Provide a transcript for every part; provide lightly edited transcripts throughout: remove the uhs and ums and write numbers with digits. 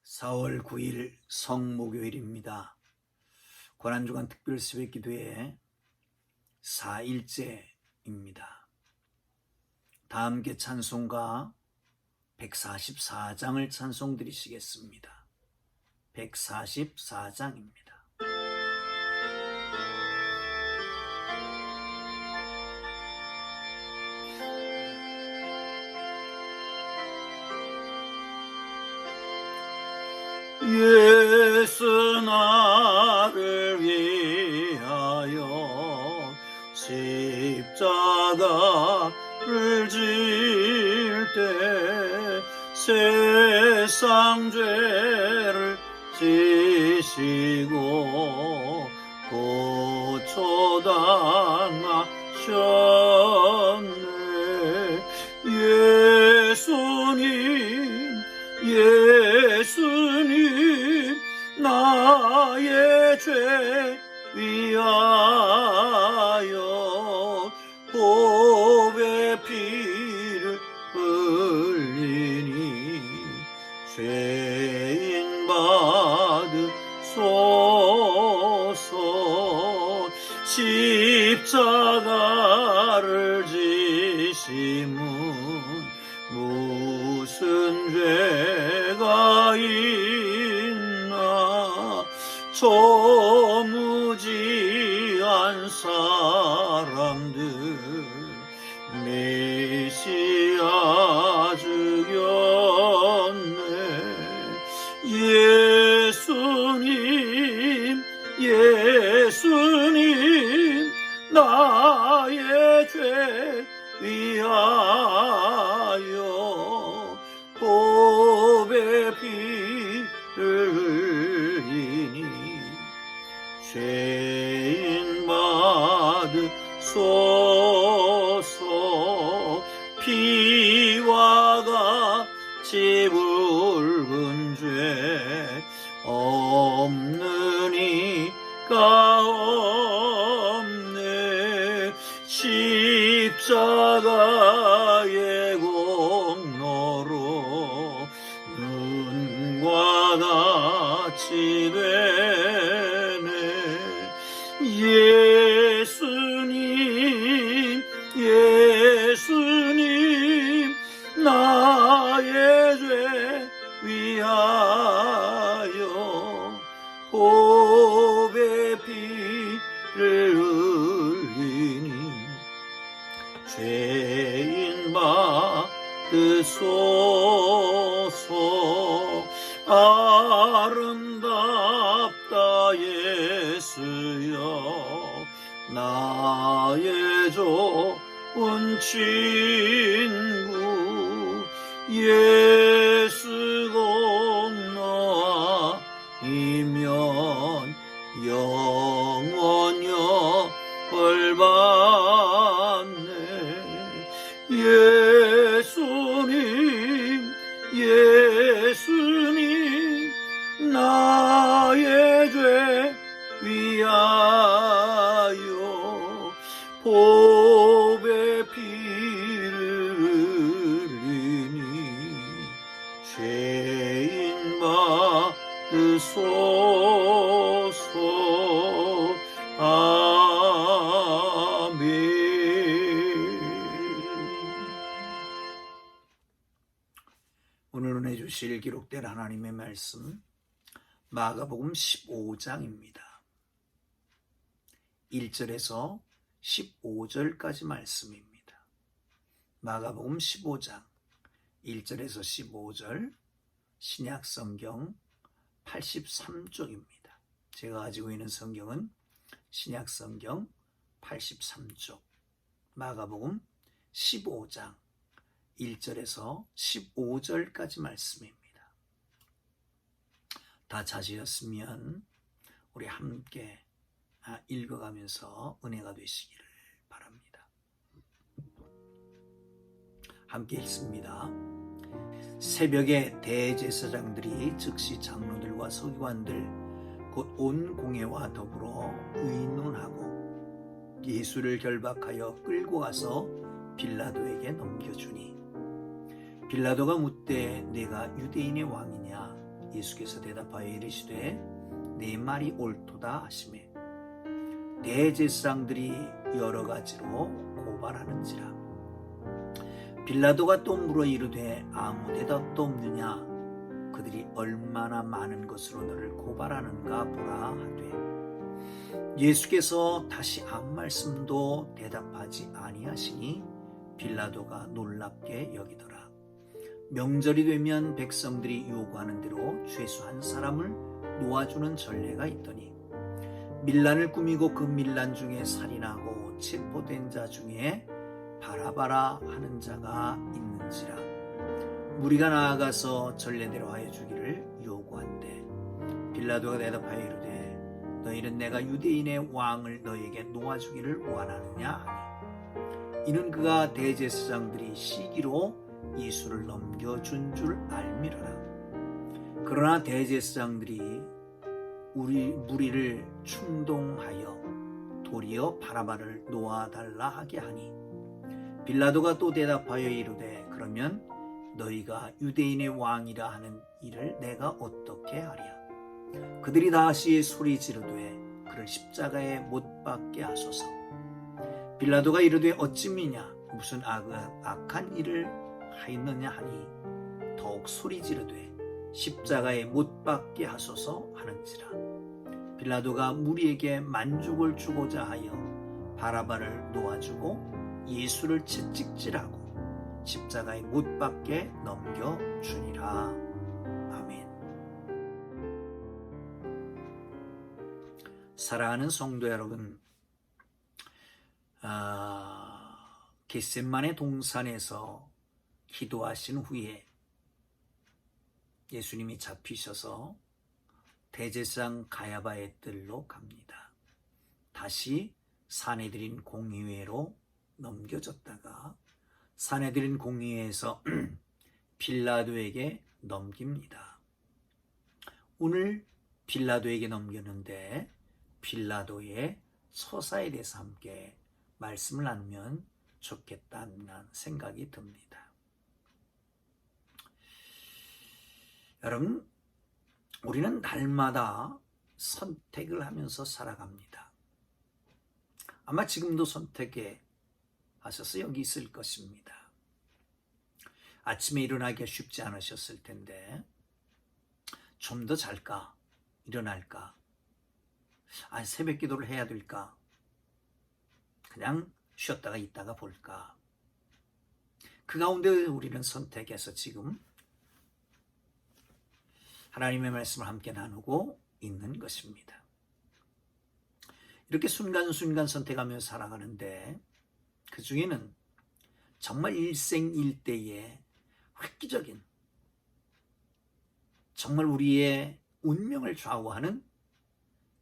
4월 9일 성목요일입니다. 고난주간 특별 새벽기도회 4일째입니다. 다 함께 찬송가 144장을 찬송 드리시겠습니다. 144장입니다. 예수 나를 위하여 십자가를 질 때 세상 죄를 지시고 고초당하셨네. 예수님 나의 죄 위하여 보배 피를 흘리니 죄인 받으소서. 십자가를 지심은 무슨 죄가 있나. 저무지한 사람들 메시아 죽였네. 예수님 나의 죄 위하여 보배 피를 흘리니 죄인 받으소서. 피와 같이 붉은 죄 없는 이가 없네. 십자가의 공로로 눈과 같이 되네. 예수님 나의 죄 위하여 보배 피를 흘리니 죄인 받으소서. 아름답다 예수여 나의 좋은 친구. 예수 공로 아니면 영원여 벌 받네. 예수님 나의 죄 위하여 보배 피를 흘리니 죄인 받으소서. 아멘. 오늘 은혜 주실 기록된 하나님의 말씀 마가복음 15장입니다. 1절에서 15절까지 말씀입니다. 마가복음 15장 1절에서 15절 신약성경 83쪽입니다. 제가 가지고 있는 성경은 신약성경 83쪽 마가복음 15장 1절에서 15절까지 말씀입니다. 다 찾으셨으면 우리 함께 읽어가면서 은혜가 되시기를 바랍니다. 함께 읽습니다. 새벽에 대제사장들이 즉시 장로들과 서기관들 곧 온 공회와 더불어 의논하고 예수를 결박하여 끌고 가서 빌라도에게 넘겨주니 빌라도가 묻되 내가 유대인의 왕이냐 예수께서 대답하여 이르시되 내 말이 옳도다 하시매 대제사장들이 여러 가지로 고발하는지라. 빌라도가 또 물어 이르되 아무 대답도 없느냐? 그들이 얼마나 많은 것으로 너를 고발하는가 보라 하되 예수께서 다시 아무 말씀도 대답하지 아니하시니 빌라도가 놀랍게 여기더라. 명절이 되면 백성들이 요구하는 대로 죄수 한 사람을 놓아주는 전례가 있더니 밀란을 꾸미고 그 밀란 중에 살인하고 체포된 자 중에 바라바라 하는 자가 있는지라. 무리가 나아가서 전례대로 하여 주기를 요구한대. 빌라도가 대답하여 이르되 너희는 내가 유대인의 왕을 너희에게 놓아주기를 원하느냐 하니 이는 그가 대제사장들이 시기로 예수를 넘겨준 줄 알미러라. 그러나 대제사장들이 무리를 충동하여 도리어 바라바를 놓아달라 하게 하니 빌라도가 또 대답하여 이르되 그러면 너희가 유대인의 왕이라 하는 일을 내가 어떻게 하랴. 그들이 다시 소리 지르되 그를 십자가에 못 박게 하소서. 빌라도가 이르되 어찌 미냐 무슨 악한 일을 하였느냐 하니 더욱 소리 지르되 십자가에 못 박게 하소서 하는지라. 빌라도가 무리에게 만족을 주고자 하여 바라바를 놓아주고 예수를 채찍질하고 십자가에 못 박게 넘겨주니라. 아멘. 사랑하는 성도 여러분, 겟셋마네 동산에서 기도하신 후에 예수님이 잡히셔서 대제사장 가야바의 뜰로 갑니다. 다시 산헤드린 공의회로 넘겨졌다가 산헤드린 공의회에서 빌라도에게 넘깁니다. 오늘 빌라도에게 넘겼는데 빌라도의 서사에 대해서 함께 말씀을 나누면 좋겠다는 생각이 듭니다. 여러분, 우리는 날마다 선택을 하면서 살아갑니다. 아마 지금도 선택에 하셔서 여기 있을 것입니다. 아침에 일어나기가 쉽지 않으셨을 텐데 좀 더 잘까? 일어날까? 새벽 기도를 해야 될까? 그냥 쉬었다가 있다가 볼까? 그 가운데 우리는 선택해서 지금 하나님의 말씀을 함께 나누고 있는 것입니다. 이렇게 순간순간 선택하며 살아가는데 그 중에는 정말 일생일대의 획기적인 정말 우리의 운명을 좌우하는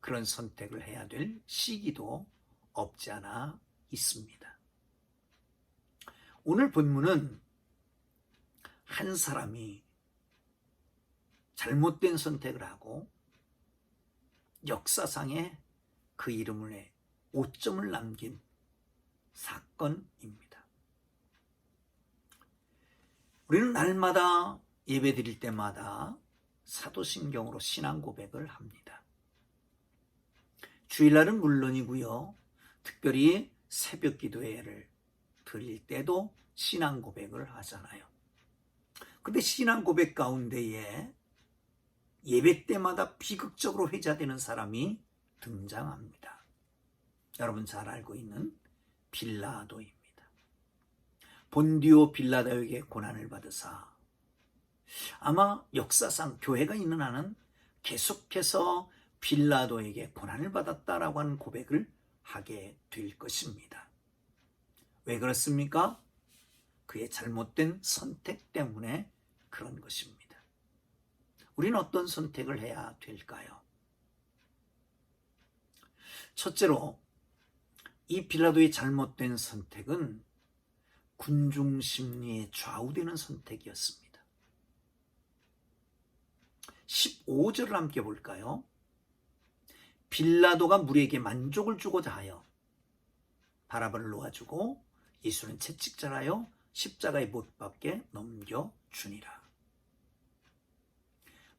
그런 선택을 해야 될 시기도 없지 않아 있습니다. 오늘 본문은 한 사람이 잘못된 선택을 하고 역사상에 그 이름을 오점을 남긴 사건입니다. 우리는 날마다 예배 드릴 때마다 사도신경으로 신앙 고백을 합니다. 주일날은 물론이고요. 특별히 새벽 기도회를 드릴 때도 신앙 고백을 하잖아요. 근데 신앙 고백 가운데에 예배 때마다 비극적으로 회자되는 사람이 등장합니다. 여러분 잘 알고 있는 빌라도입니다. 본디오 빌라도에게 고난을 받으사 아마 역사상 교회가 있는 한은 계속해서 빌라도에게 고난을 받았다라고 하는 고백을 하게 될 것입니다. 왜 그렇습니까? 그의 잘못된 선택 때문에 그런 것입니다. 우리는 어떤 선택을 해야 될까요? 첫째로 이 빌라도의 잘못된 선택은 군중 심리에 좌우되는 선택이었습니다. 15절을 함께 볼까요? 빌라도가 무리에게 만족을 주고자 하여 바라바를 놓아주고 예수는 채찍질하여 십자가에 못 박게 넘겨주니라.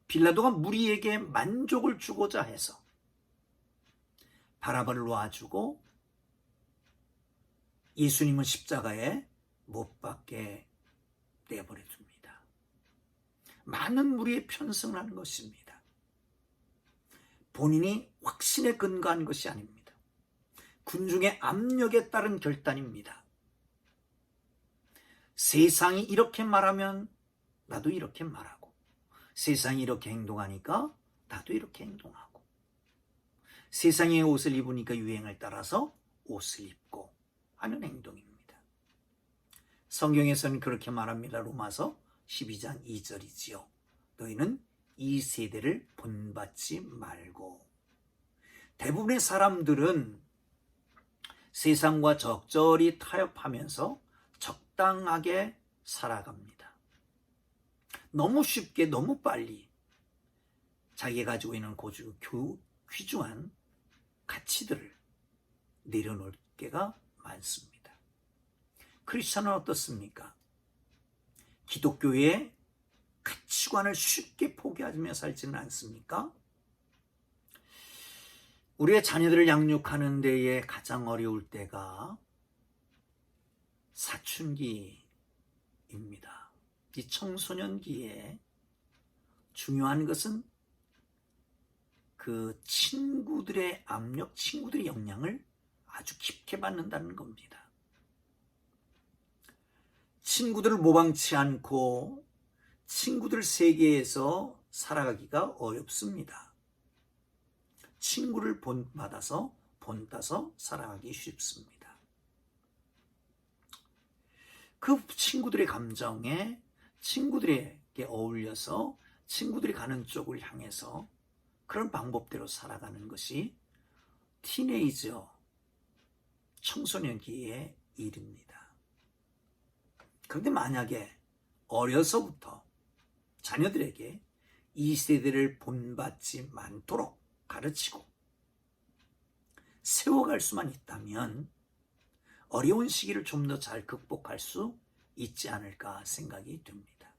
빌라도가 무리에게 만족을 주고자 해서 바라바를 놓아주고 예수님은 십자가에 못 박게 내버려 둡니다. 많은 무리의 편승을 한 것입니다. 본인이 확신에 근거한 것이 아닙니다. 군중의 압력에 따른 결단입니다. 세상이 이렇게 말하면 나도 이렇게 말하고, 세상이 이렇게 행동하니까 나도 이렇게 행동하고, 세상의 옷을 입으니까 유행을 따라서 옷을 입고 하는 행동입니다. 성경에서는 그렇게 말합니다. 로마서 12장 2절이지요. 너희는 이 세대를 본받지 말고. 대부분의 사람들은 세상과 적절히 타협하면서 적당하게 살아갑니다. 너무 쉽게, 너무 빨리 자기가 가지고 있는 귀중한 가치들을 내려놓을 때가 많습니다. 크리스천은 어떻습니까? 기독교의 가치관을 쉽게 포기하며 살지는 않습니까? 우리의 자녀들을 양육하는 데에 가장 어려울 때가 사춘기입니다. 이 청소년기에 중요한 것은 그 친구들의 압력, 친구들의 영향을 아주 깊게 받는다는 겁니다. 친구들을 모방치 않고 친구들 세계에서 살아가기가 어렵습니다. 친구를 본따서 살아가기 쉽습니다. 그 친구들의 감정에 친구들에게 어울려서 친구들이 가는 쪽을 향해서 그런 방법대로 살아가는 것이 티네이저, 청소년기의 일입니다. 그런데 만약에 어려서부터 자녀들에게 이 세대를 본받지 않도록 가르치고 세워갈 수만 있다면 어려운 시기를 좀 더 잘 극복할 수 있지 않을까 생각이 듭니다.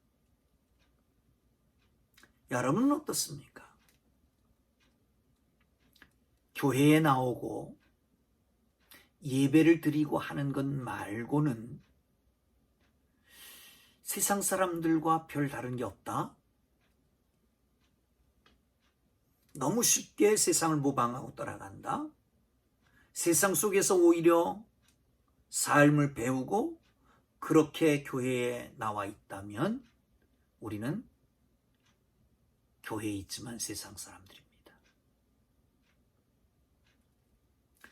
여러분은 어떻습니까? 교회에 나오고 예배를 드리고 하는 것 말고는 세상 사람들과 별 다른 게 없다? 너무 쉽게 세상을 모방하고 따라간다? 세상 속에서 오히려 삶을 배우고 그렇게 교회에 나와 있다면 우리는 교회에 있지만 세상 사람들입니다.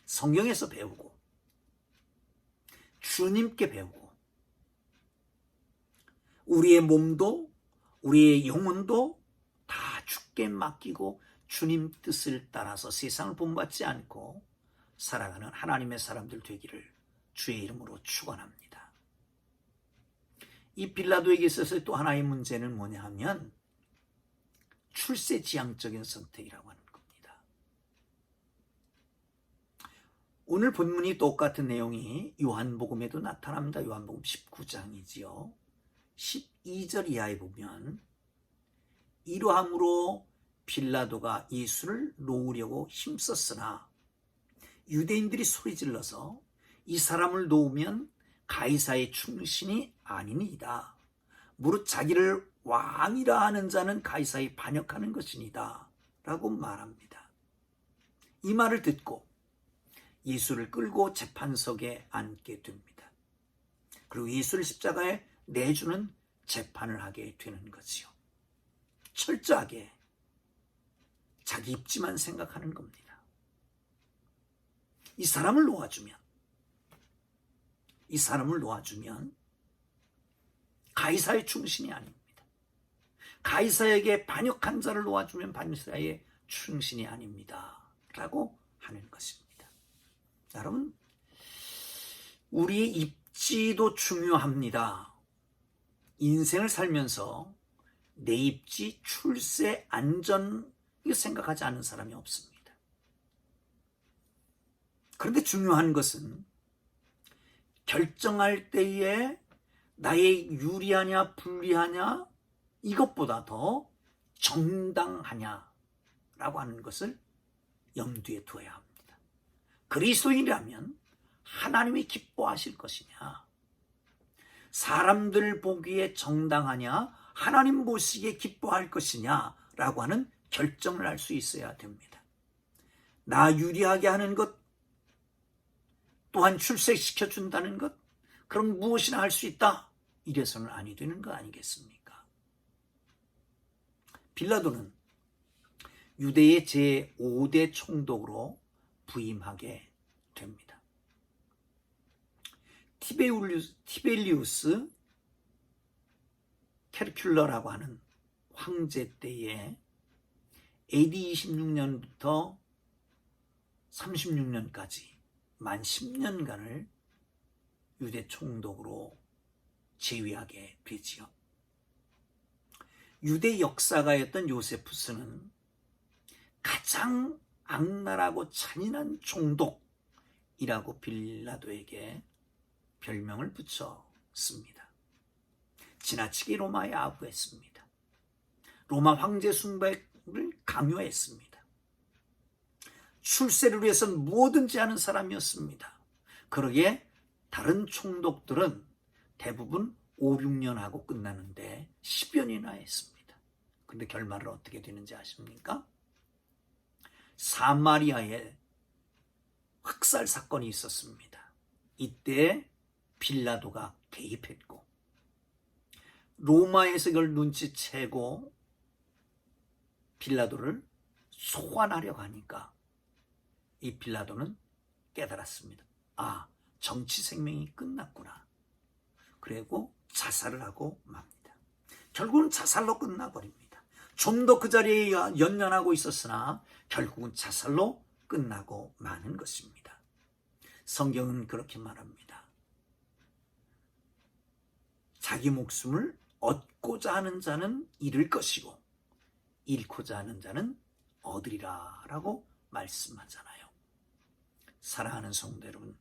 성경에서 배우고 주님께 배우고 우리의 몸도 우리의 영혼도 다 주께 맡기고 주님 뜻을 따라서 세상을 본받지 않고 살아가는 하나님의 사람들 되기를 주의 이름으로 축원합니다. 이 빌라도에게 있어서 또 하나의 문제는 뭐냐 하면 출세지향적인 선택이라고 하는 겁니다. 오늘 본문이 똑같은 내용이 요한복음에도 나타납니다. 요한복음 19장이지요. 12절 이하에 보면 이러함으로 빌라도가 예수를 놓으려고 힘썼으나 유대인들이 소리질러서 이 사람을 놓으면 가이사의 충신이 아니니이다. 무릇 자기를 왕이라 하는 자는 가이사에 반역하는 것이니다. 라고 말합니다. 이 말을 듣고 예수를 끌고 재판석에 앉게 됩니다. 그리고 예수를 십자가에 내주는 재판을 하게 되는 거지요. 철저하게 자기 입지만 생각하는 겁니다. 이 사람을 놓아주면 가이사의 충신이 아닙니다. 가이사에게 반역한 자를 놓아주면 가이사의 충신이 아닙니다. 라고 하는 것입니다. 여러분, 우리의 입지도 중요합니다. 인생을 살면서 내 입지, 출세, 안전 이거 생각하지 않는 사람이 없습니다. 그런데 중요한 것은 결정할 때에 나의 유리하냐 불리하냐 이것보다 더 정당하냐라고 하는 것을 염두에 두어야 합니다. 그리스도인이라면 하나님이 기뻐하실 것이냐, 사람들 보기에 정당하냐, 하나님 보시기에 기뻐할 것이냐라고 하는 결정을 할 수 있어야 됩니다. 나 유리하게 하는 것, 또한 출세시켜 준다는 것, 그럼 무엇이나 할 수 있다, 이래서는 아니 되는 거 아니겠습니까? 빌라도는 유대의 제5대 총독으로 부임하게 됩니다. 티벨리우스 캐르큘러라고 하는 황제 때에 AD 26년부터 36년까지 만 10년간을 유대 총독으로 재위하게 되지요. 유대 역사가였던 요세푸스는 가장 악랄하고 잔인한 총독이라고 빌라도에게 별명을 붙였습니다. 지나치게 로마에 아부했습니다. 로마 황제 숭배를 강요했습니다. 출세를 위해서는 뭐든지 하는 사람이었습니다. 그러기에 다른 총독들은 대부분 5, 6년 하고 끝나는데 10여 년이나 했습니다. 그런데 결말은 어떻게 되는지 아십니까? 사마리아에 학살 사건이 있었습니다. 이때 빌라도가 개입했고, 로마에서 이걸 눈치채고 빌라도를 소환하려고 하니까 이 빌라도는 깨달았습니다. 아, 정치 생명이 끝났구나. 그리고 자살을 하고 맙니다. 결국은 자살로 끝나버립니다. 좀 더 그 자리에 연연하고 있었으나 결국은 자살로 끝나고 마는 것입니다. 성경은 그렇게 말합니다. 자기 목숨을 얻고자 하는 자는 잃을 것이고 잃고자 하는 자는 얻으리라 라고 말씀하잖아요. 사랑하는 성도 여러분,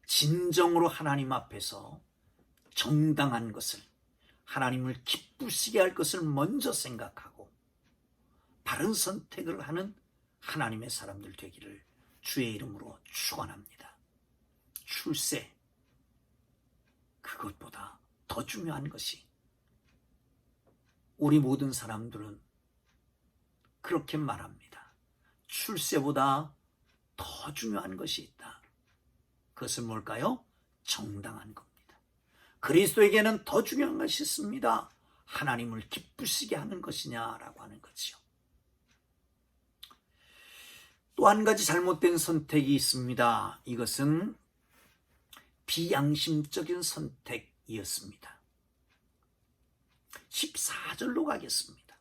진정으로 하나님 앞에서 정당한 것을, 하나님을 기쁘시게 할 것을 먼저 생각하고 바른 선택을 하는 하나님의 사람들 되기를 주의 이름으로 축원합니다. 출세, 그것보다 더 중요한 것이, 우리 모든 사람들은 그렇게 말합니다. 출세보다 더 중요한 것이 있다. 그것은 뭘까요? 정당한 겁니다. 그리스도에게는 더 중요한 것이 있습니다. 하나님을 기쁘시게 하는 것이냐라고 하는 거지요. 또 한 가지 잘못된 선택이 있습니다. 이것은 비양심적인 선택이었습니다. 14절로 가겠습니다.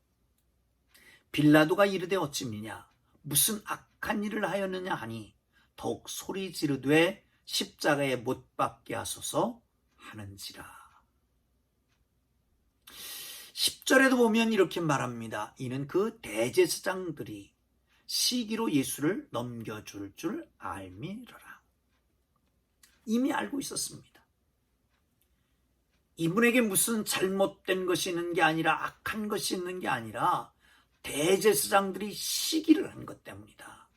빌라도가 이르되 어찌미냐, 무슨 악한 일을 하였느냐 하니 더욱 소리 지르되 십자가에 못 박게 하소서 하는지라. 10절에도 보면 이렇게 말합니다. 이는 그 대제사장들이 시기로 예수를 넘겨줄 줄 알미러라. 이미 알고 있었습니다. 이분에게 무슨 잘못된 것이 있는 게 아니라, 악한 것이 있는 게 아니라 대제사장들이 시기를 한 것 때문이다.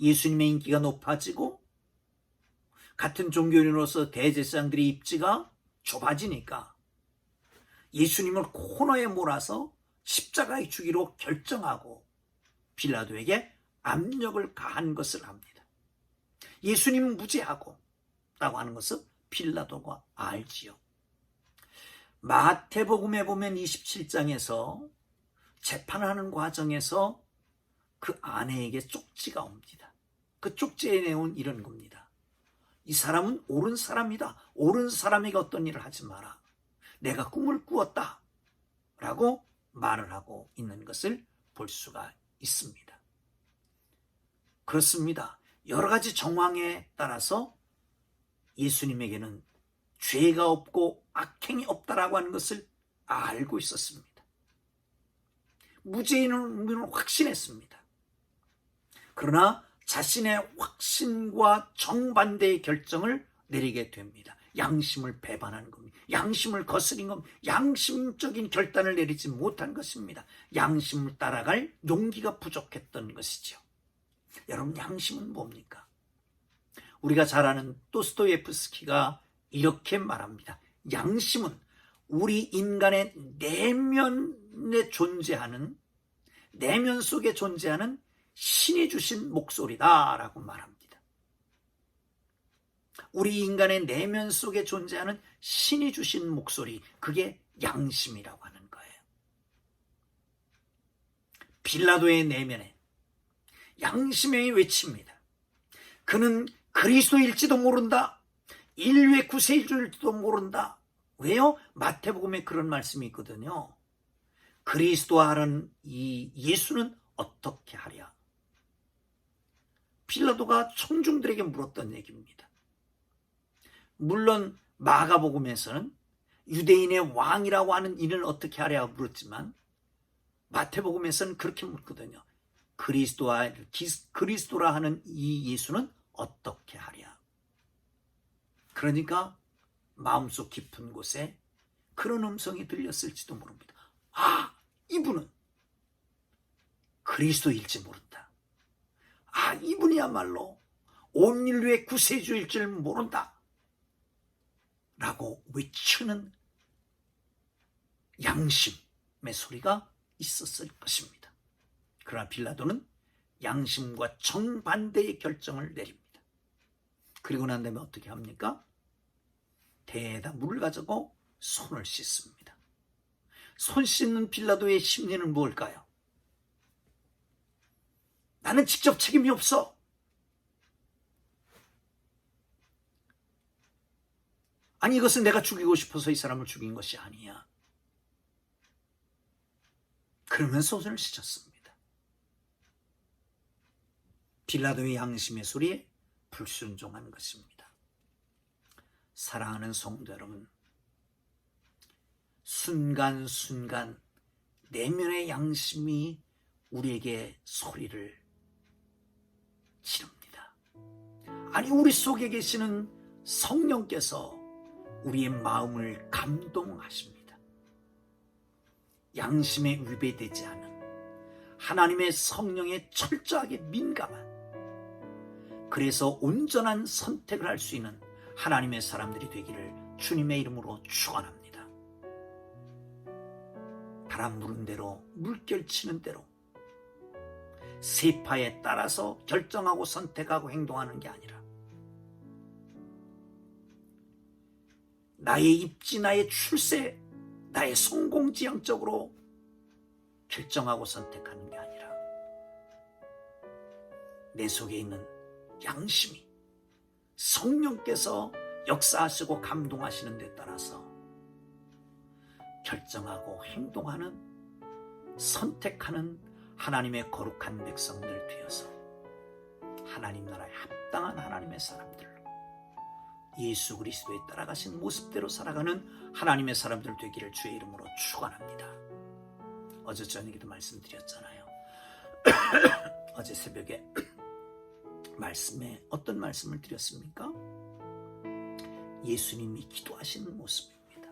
예수님의 인기가 높아지고 같은 종교인으로서 대제사장들의 입지가 좁아지니까 예수님을 코너에 몰아서 십자가에 죽이로 결정하고 빌라도에게 압력을 가한 것을 합니다. 예수님은 무죄하고 라고 하는 것을 빌라도가 알지요. 마태복음에 보면 27장에서 재판하는 과정에서 그 아내에게 쪽지가 옵니다. 그 쪽지의 내용은 이런 겁니다. 이 사람은 옳은 사람이다. 옳은 사람에게 어떤 일을 하지 마라. 내가 꿈을 꾸었다. 라고 말을 하고 있는 것을 볼 수가 있습니다. 그렇습니다. 여러 가지 정황에 따라서 예수님에게는 죄가 없고 악행이 없다라고 하는 것을 알고 있었습니다. 무죄인은 확신했습니다. 그러나 자신의 확신과 정반대의 결정을 내리게 됩니다. 양심을 배반한 겁니다. 양심을 거스린 겁니다. 양심적인 결단을 내리지 못한 것입니다. 양심을 따라갈 용기가 부족했던 것이죠. 여러분, 양심은 뭡니까? 우리가 잘 아는 도스토예프스키가 이렇게 말합니다. 양심은 우리 인간의 내면에 존재하는, 내면 속에 존재하는 신이 주신 목소리다라고 말합니다. 우리 인간의 내면 속에 존재하는 신이 주신 목소리, 그게 양심이라고 하는 거예요. 빌라도의 내면에 양심이 외칩니다. 그는 그리스도일지도 모른다. 인류의 구세주일지도 모른다. 왜요? 마태복음에 그런 말씀이 있거든요. 그리스도와 하는 이 예수는 어떻게 하랴? 빌라도가 청중들에게 물었던 얘기입니다. 물론 마가복음에서는 유대인의 왕이라고 하는 이는 어떻게 하랴 물었지만 마태복음에서는 그렇게 묻거든요. 그리스도라 하는 이 예수는 어떻게 하랴? 그러니까 마음속 깊은 곳에 그런 음성이 들렸을지도 모릅니다. 아, 이분은 그리스도일지 모른다. 아, 이분이야말로 온 인류의 구세주일 줄 모른다. 라고 외치는 양심의 소리가 있었을 것입니다. 그러나 빌라도는 양심과 정반대의 결정을 내립니다. 그리고 난 다음에 어떻게 합니까? 대에다 물을 가지고 손을 씻습니다. 손 씻는 빌라도의 심리는 무엇일까요? 나는 직접 책임이 없어. 아니, 이것은 내가 죽이고 싶어서 이 사람을 죽인 것이 아니야. 그러면서 손을 씻었습니다. 빌라도의 양심의 소리에 불순종한 것입니다. 사랑하는 성도 여러분, 순간순간 내면의 양심이 우리에게 소리를 지릅니다. 아니, 우리 속에 계시는 성령께서 우리의 마음을 감동하십니다. 양심에 위배되지 않은 하나님의 성령에 철저하게 민감한, 그래서 온전한 선택을 할 수 있는 하나님의 사람들이 되기를 주님의 이름으로 축원합니다. 바람 부는 대로, 물결 치는 대로 세파에 따라서 결정하고 선택하고 행동하는 게 아니라 나의 입지, 나의 출세, 나의 성공지향적으로 결정하고 선택하는 게 아니라 내 속에 있는 양심이 성령께서 역사하시고 감동하시는 데 따라서 결정하고 행동하는, 선택하는 하나님의 거룩한 백성들 되어서 하나님 나라에 합당한 하나님의 사람들로 예수 그리스도에 따라가신 모습대로 살아가는 하나님의 사람들 되기를 주의 이름으로 축원합니다. 어제 저녁에도 말씀드렸잖아요. 어제 새벽에 말씀에 어떤 말씀을 드렸습니까? 예수님이 기도하시는 모습입니다.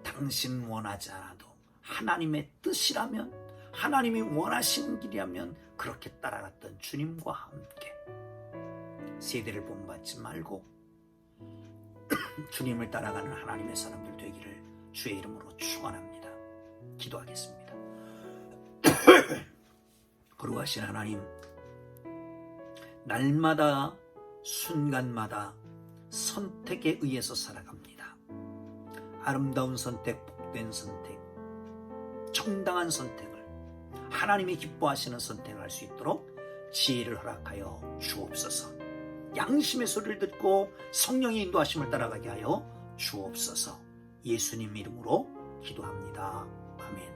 당신 원하지 않아도 하나님의 뜻이라면, 하나님이 원하시는 길이라면 그렇게 따라갔던 주님과 함께 세대를 본받지 말고 주님을 따라가는 하나님의 사람들 되기를 주의 이름으로 축원합니다. 기도하겠습니다. 거룩하신 하나님, 날마다 순간마다 선택에 의해서 살아갑니다. 아름다운 선택, 복된 선택, 정당한 선택을, 하나님이 기뻐하시는 선택을 할 수 있도록 지혜를 허락하여 주옵소서. 양심의 소리를 듣고 성령의 인도하심을 따라가게 하여 주옵소서. 예수님 이름으로 기도합니다. 아멘.